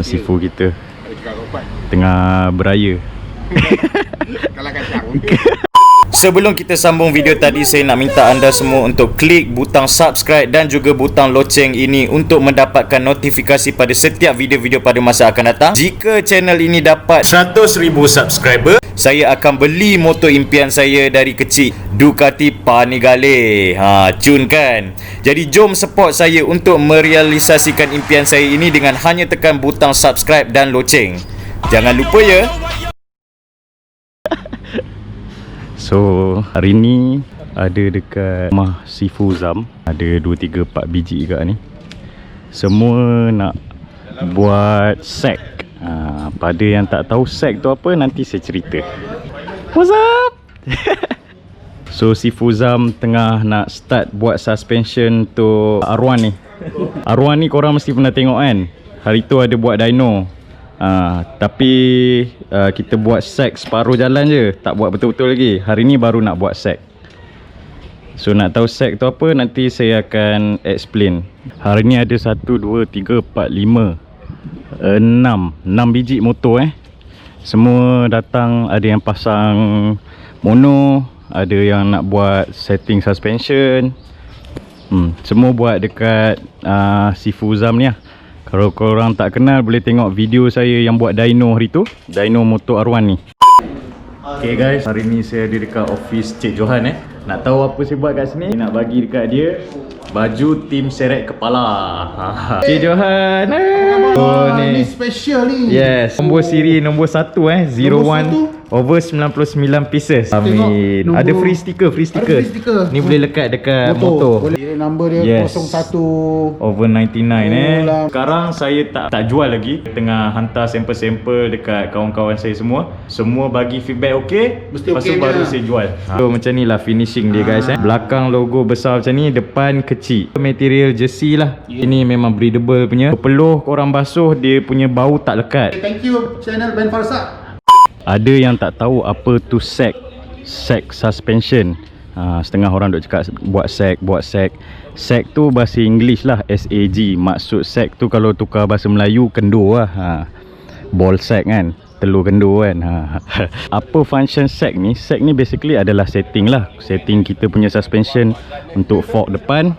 Tengok sifu kita tengah beraya. Kalau kacang. Sebelum kita sambung video tadi, saya nak minta anda semua untuk klik butang subscribe dan juga butang loceng ini untuk mendapatkan notifikasi pada setiap video-video pada masa akan datang. Jika channel ini dapat 100,000 subscriber, saya akan beli motor impian saya dari kecil, Ducati Panigale. Cun kan? Jadi jom support saya untuk merealisasikan impian saya ini dengan hanya tekan butang subscribe dan loceng. Jangan lupa ya. So hari ni ada dekat rumah Sifu Zam, ada 2, 3, 4 biji kat ni. Semua nak buat sek. Pada yang tak tahu sek tu apa, nanti saya cerita. What's up? So Sifu Zam tengah nak start buat suspension tu R1 ni. R1 ni korang mesti pernah tengok kan. Hari tu ada buat dyno. Tapi kita buat sek separuh jalan je, tak buat betul-betul lagi. Hari ni baru nak buat sek. So nak tahu sek tu apa, nanti saya akan explain. Hari ni ada 1, 2, 3, 4, 5, 6 biji motor Semua datang, ada yang pasang mono, ada yang nak buat setting suspension. Semua buat dekat Sifu Zam ni lah. Kalau korang tak kenal, boleh tengok video saya yang buat dyno hari tu, dyno motor R1 ni. Okay guys, hari ni saya ada dekat office Cik Johan Nak tahu apa saya buat kat sini? Nak bagi dekat dia baju tim seret kepala. Cik Johan. Oh, ni special ni. Yes, nombor siri nombor 1 01 over 99 pieces. Amin. Nombor, ada free sticker, Ni boleh lekat dekat motor. Boleh number dia 01 over 99 Sekarang saya tak jual lagi. Tengah hantar sampel-sampel dekat kawan-kawan saya semua. Semua bagi feedback okey. Lepas tu baru saya jual. So macam ni lah finishing dia guys Belakang logo besar macam ni, depan kecil. Material jersey lah. Ini memang breathable punya. Peluh korang basuh, dia punya bau tak lekat. Thank you channel Benfarhsa. Ada yang tak tahu apa tu sag suspension. Setengah orang duk cakap buat sag. Sag tu bahasa English lah, SAG. Maksud sag tu kalau tukar bahasa Melayu, kendur lah. Ball sag kan, telur kendur kan. Apa function sag ni? Sag ni basically adalah setting lah. Setting kita punya suspension untuk fork depan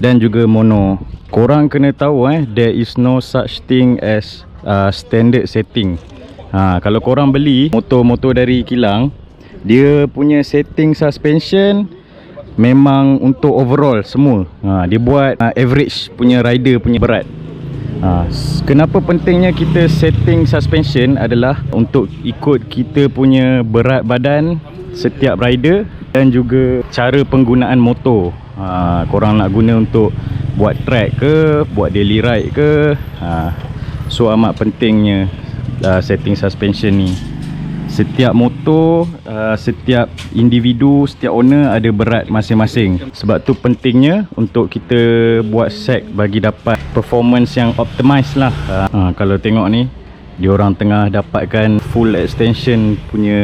dan juga mono. Korang kena tahu there is no such thing as standard setting. Kalau korang beli motor-motor dari kilang, dia punya setting suspension memang untuk overall semua. Dia buat average punya rider punya berat. Kenapa pentingnya kita setting suspension adalah untuk ikut kita punya berat badan setiap rider dan juga cara penggunaan motor. Korang nak guna untuk buat track ke, buat daily ride ke. So amat pentingnya setting suspension ni. Setiap motor, setiap individu, setiap owner ada berat masing-masing. Sebab tu pentingnya untuk kita buat sek bagi dapat performance yang optimize lah. Kalau tengok ni, diorang tengah dapatkan full extension punya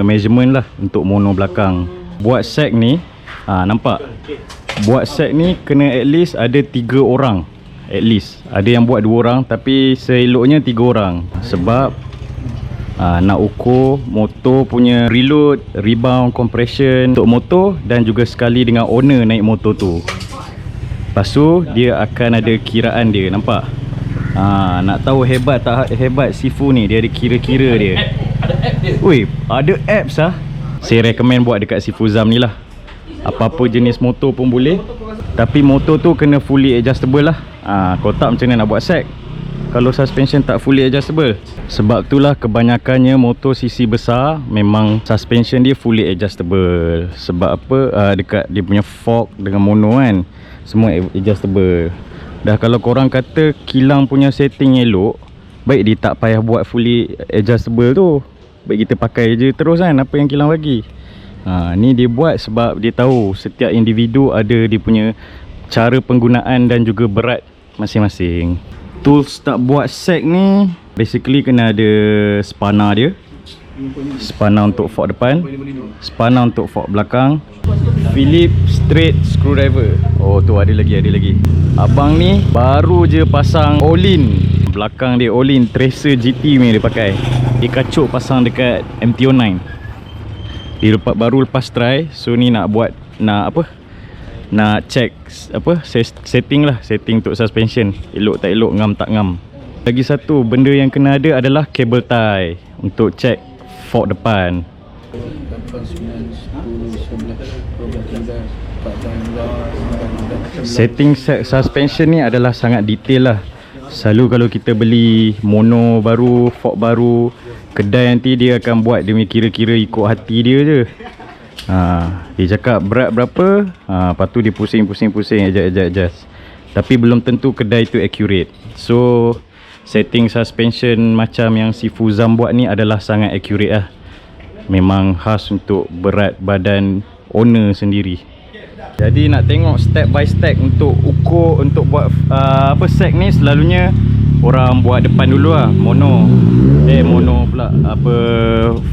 measurement lah untuk mono belakang. Buat sek ni, nampak? Buat sek ni kena at least ada 3 orang. At least ada yang buat 2 orang, tapi seeloknya 3 orang. Sebab nak ukur motor punya reload, rebound, compression untuk motor dan juga sekali dengan owner naik motor tu. Lepas tu dia akan ada kiraan dia, nampak? Nak tahu hebat tak hebat Sifu ni, dia ada kira-kira dia. Ada app dia. Weh, ada apps Saya recommend buat dekat Sifu Zam ni lah. Apa-apa jenis motor pun boleh, tapi motor tu kena fully adjustable lah. Kau tak macam mana nak buat sek kalau suspension tak fully adjustable. Sebab itulah kebanyakannya motor CC besar memang suspension dia fully adjustable. Sebab apa? Dekat dia punya fork dengan mono kan, semua adjustable. Dah kalau korang kata kilang punya setting elok, baik dia tak payah buat fully adjustable tu. Baik kita pakai je terus kan apa yang kilang bagi. Ni dia buat sebab dia tahu setiap individu ada dia punya cara penggunaan dan juga berat masing-masing. Tools tak buat sek ni basically kena ada spanner dia. spana untuk fork depan, spana untuk fork belakang, Philip straight screwdriver. Oh tu ada lagi. Abang ni baru je pasang all-in. Belakang dia all-in tracer GT ni dia pakai. Dia kacuk pasang dekat MT-09. Dia baru lepas try. So ni nak check setting lah, setting untuk suspension. Elok tak elok, ngam tak ngam. Lagi satu benda yang kena ada adalah cable tie untuk check fork depan. Setting suspension ni adalah sangat detail lah. Selalu kalau kita beli mono baru, fork baru, kedai nanti dia akan buat dia kira-kira ikut hati dia je. Dia cakap berat berapa, lepas tu dia pusing, adjust. Tapi belum tentu kedai tu accurate. So setting suspension macam yang si Fuzam buat ni adalah sangat accurate lah. Memang khas untuk berat badan owner sendiri. Jadi nak tengok step by step untuk ukur, untuk buat set ni, selalunya orang buat depan dulu lah, mono pula,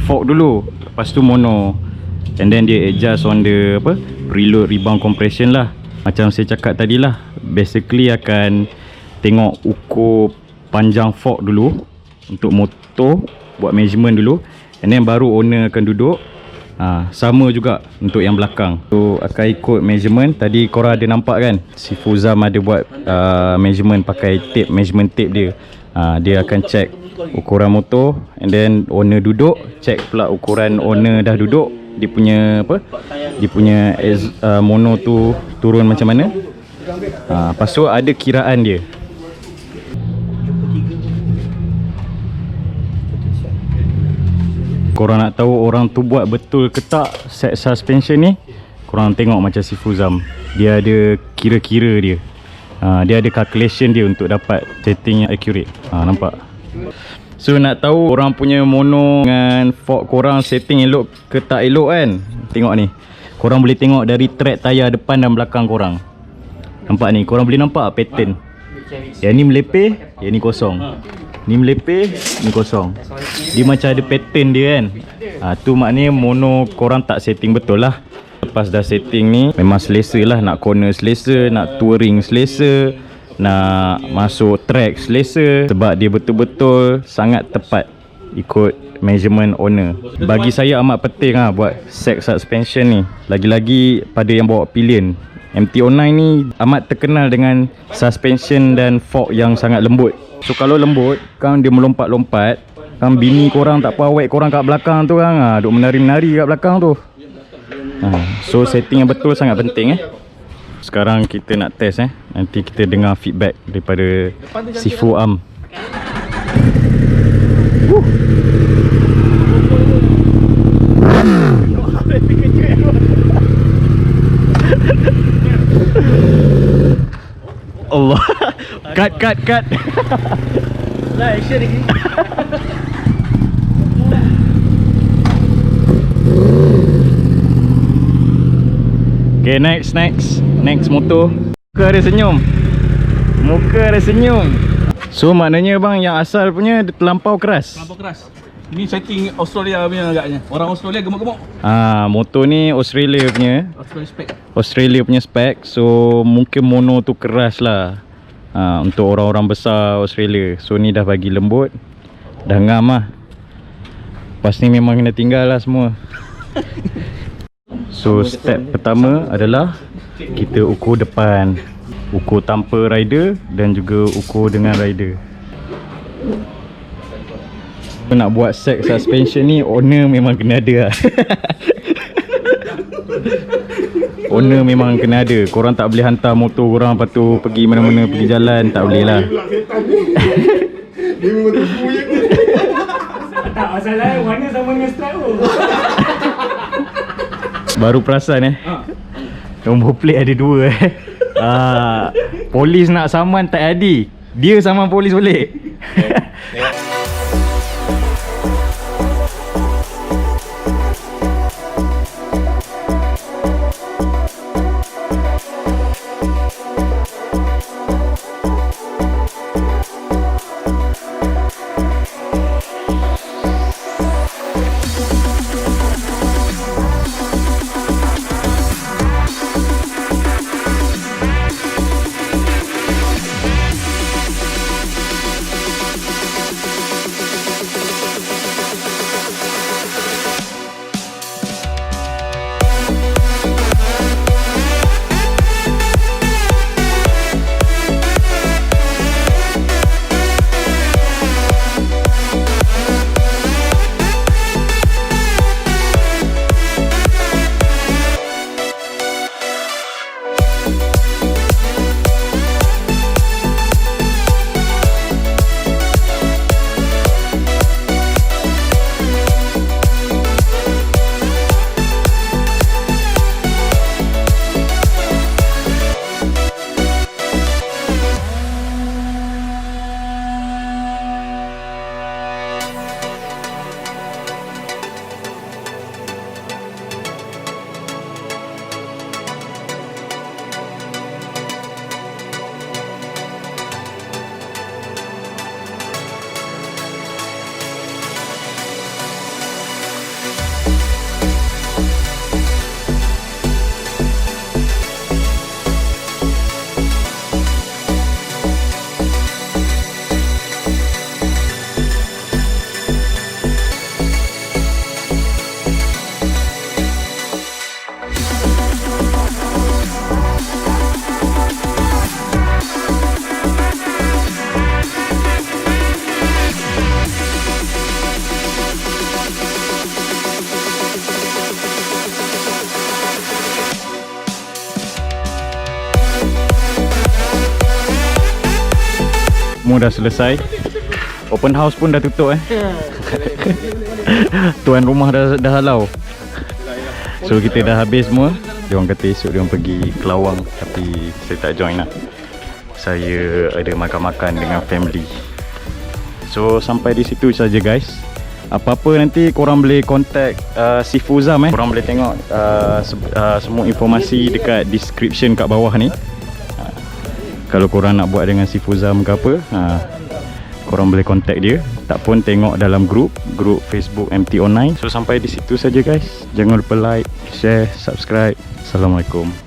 fork dulu, lepas tu mono, and then dia adjust on the preload rebound compression lah. Macam saya cakap tadi lah, basically akan tengok ukur panjang fork dulu untuk motor, buat measurement dulu, and then baru owner akan duduk. Sama juga untuk yang belakang. So akan ikut measurement. Tadi korang ada nampak kan, si Fuzam ada buat measurement pakai tape, measurement tape dia. Dia akan check ukuran motor, and then owner duduk, check pula ukuran owner dah duduk, dia punya mono tu turun macam mana. Lepas tu ada kiraan dia. Korang nak tahu orang tu buat betul ke tak set suspension ni, korang tengok macam si Fuzam. Dia ada kira-kira dia. Dia ada calculation dia untuk dapat setting yang accurate. Nampak? So nak tahu orang punya mono dengan fork korang setting elok ke tak elok kan, tengok ni. Korang boleh tengok dari track tayar depan dan belakang korang. Nampak ni, korang boleh nampak pattern. Yang ni melepeh, yang ni kosong. Ni melepeh, ni kosong. Dia macam ada pattern dia kan. Tu maknanya mono korang tak setting betul lah. Lepas dah setting ni, memang selesa lah. Nak corner selesa, nak touring selesa, nak masuk track selesa. Sebab dia betul-betul sangat tepat ikut measurement owner. Bagi saya amat penting lah buat set suspension ni. Lagi-lagi pada yang bawa pilion. MT-09 ni amat terkenal dengan suspension dan fork yang sangat lembut. So kalau lembut kan, dia melompat-lompat kan, bini korang tak apa awet korang kat belakang tu kan, duk menari-menari kat belakang tu. So setting yang betul sangat penting. Sekarang kita nak test nanti kita dengar feedback daripada si Fuam. Allah. Cut. Lah action lagi. Okay, next motor. Muka ada senyum. So maknanya bang, yang asal punya terlampau keras. Ini setting Australia punya agaknya. Orang Australia gemuk-gemuk. Motor ni Australia punya. Australia punya spek. So mungkin mono tu keras lah. Untuk orang-orang besar Australia. So ni dah bagi lembut, dah ngam lah. Lepas ni memang kena tinggal lah semua. So step pertama adalah kita ukur depan, ukur tanpa rider dan juga ukur dengan rider. Nak buat set suspension ni, owner memang kena ada lah. Owner memang kena ada. Korang tak boleh hantar motor korang lepas tu pergi mana-mana, pergi jalan, tak boleh lah. Dia memang terpu je. Tak masalah, warna sama dengan strap tu. Baru perasan nombor plate ada dua polis nak saman tak jadi. Dia saman polis boleh. semua dah selesai. Open house pun dah tutup tuan rumah dah halau. So kita dah habis semua. Diorang kata esok diorang pergi Kelawang, tapi saya tak join lah. Saya ada makan-makan dengan family. So sampai di situ saja guys. Apa-apa nanti korang boleh contact si Fuzam Korang boleh tengok semua informasi dekat description kat bawah ni. Kalau korang nak buat dengan si Fuzam ke apa, korang boleh contact dia. Tak pun tengok dalam grup Facebook MT Online. So sampai di situ saja guys. Jangan lupa like, share, subscribe. Assalamualaikum.